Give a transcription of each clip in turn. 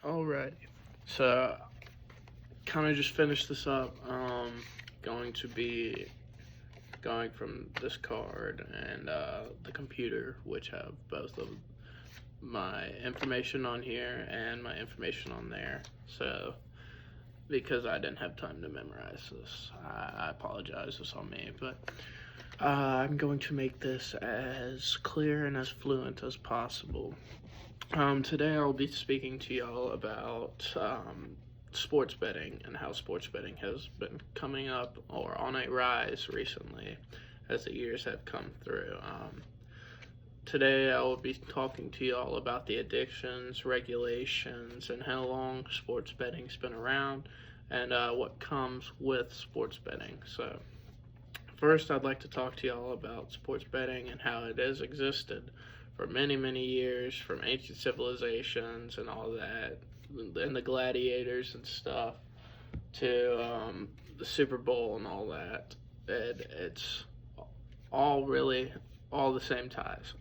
Alright. So, kind of just finish this up. Going to be going from this card and the computer, which have both of my information on here and my information on there. So, because I didn't have time to memorize this, I apologize. It's on me, but I'm going to make this as clear and as fluent as possible. Today I'll be speaking to y'all about sports betting and how sports betting has been coming up or on a rise recently as the years have come through. Today I will be talking to y'all about the addictions, regulations, and how long sports betting's been around and what comes with sports betting. So, first I'd like to talk to y'all about sports betting and how it has existed for many, many years, from ancient civilizations and all that, and the gladiators and stuff, to the Super Bowl and all that. It's all really all the same ties.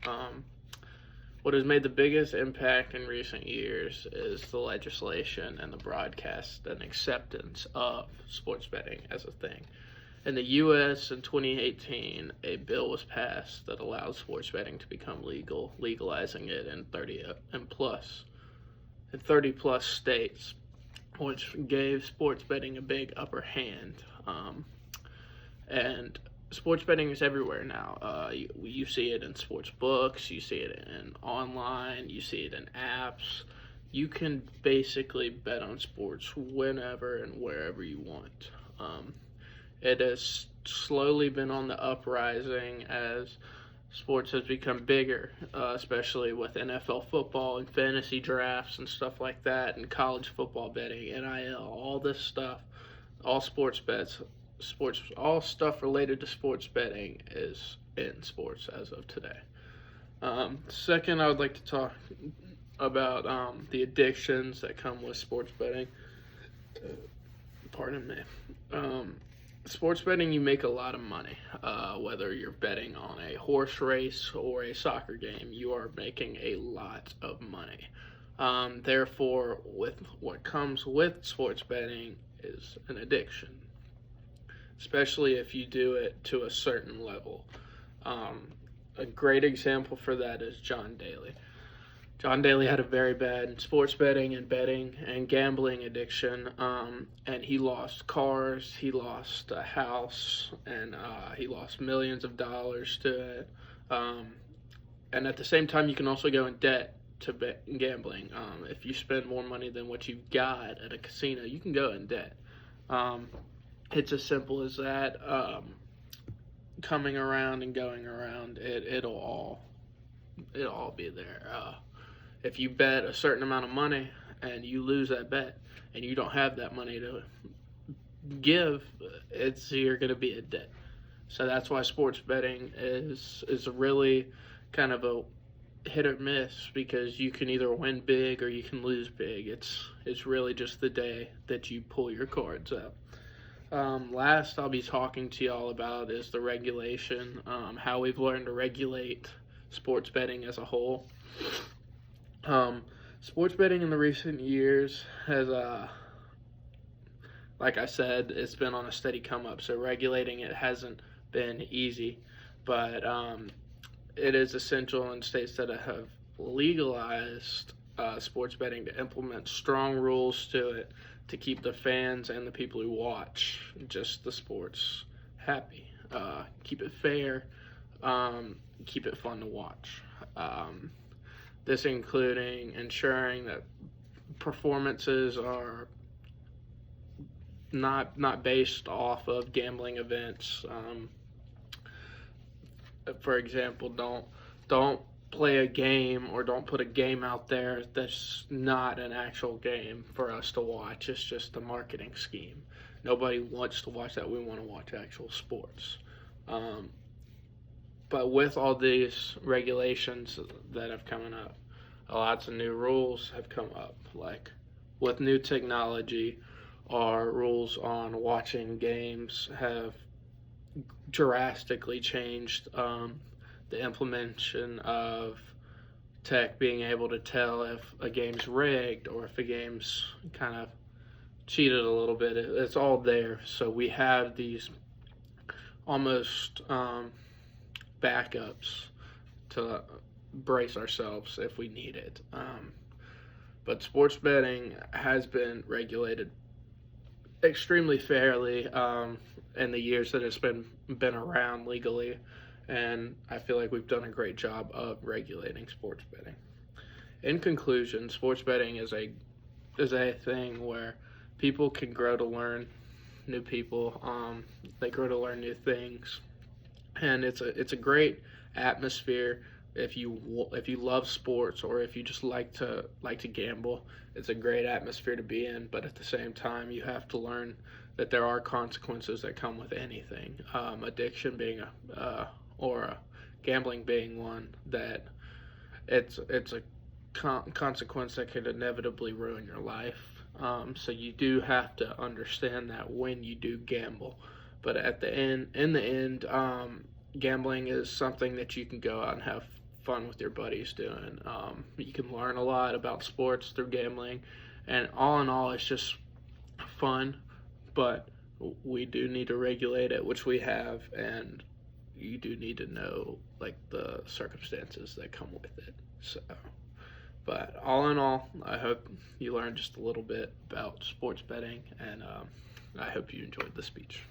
What has made the biggest impact in recent years is the legislation and the broadcast and acceptance of sports betting as a thing. In the U.S. in 2018, a bill was passed that allowed sports betting to become legal, legalizing it in 30 plus states, which gave sports betting a big upper hand. And sports betting is everywhere now. You see it in sports books, you see it in online, you see it in apps. You can basically bet on sports whenever and wherever you want. It has slowly been on the uprising as sports has become bigger, especially with NFL football and fantasy drafts and stuff like that, and college football betting, NIL, all this stuff, all sports bets, all stuff related to sports betting is in sports as of today. Second, I would like to talk about the addictions that come with sports betting. Pardon me. Sports betting, you make a lot of money. Whether you're betting on a horse race or a soccer game, you are making a lot of money. Therefore, with what comes with sports betting is an addiction, especially if you do it to a certain level. A great example for that is John Daly. John Daly had a very bad sports betting and gambling addiction, and he lost cars, he lost a house, and he lost millions of dollars to it. And at the same time, you can also go in debt to gambling. If you spend more money than what you've got at a casino, you can go in debt. It's as simple as that. Coming around and going around, it'll all be there. If you bet a certain amount of money and you lose that bet and you don't have that money to give, you're going to be in debt. So that's why sports betting is really kind of a hit or miss, because you can either win big or you can lose big. It's really just the day that you pull your cards out. Last I'll be talking to y'all about is the regulation, how we've learned to regulate sports betting as a whole. Sports betting in the recent years has, like I said, it's been on a steady come up. So regulating it hasn't been easy, but it is essential in states that have legalized sports betting to implement strong rules to it to keep the fans and the people who watch just the sports happy. Keep it fair, keep it fun to watch. This including ensuring that performances are not based off of gambling events. For example, don't play a game or don't put a game out there that's not an actual game for us to watch. It's just a marketing scheme. Nobody wants to watch that. We want to watch actual sports. But with all these regulations that have coming up, lots of new rules have come up. Like with new technology, our rules on watching games have drastically changed. The implementation of tech being able to tell if a game's rigged or if a game's kind of cheated a little bit. It's all there. So we have these almost backups to brace ourselves if we need it. But sports betting has been regulated extremely fairly in the years that it's been around legally, and I feel like we've done a great job of regulating sports betting. In conclusion, sports betting is a thing where people can grow to learn new people. They grow to learn new things, and it's a great atmosphere if you love sports or if you just like to gamble. It's a great atmosphere to be in, but at the same time you have to learn that there are consequences that come with anything, addiction being or gambling being one, that it's a consequence that could inevitably ruin your life. So you do have to understand that when you do gamble, but in the end, gambling is something that you can go out and have fun with your buddies doing. You can learn a lot about sports through gambling, and all in all, it's just fun. But we do need to regulate it, which we have, and you do need to know like the circumstances that come with it. So, but all in all, I hope you learned just a little bit about sports betting, and I hope you enjoyed the speech.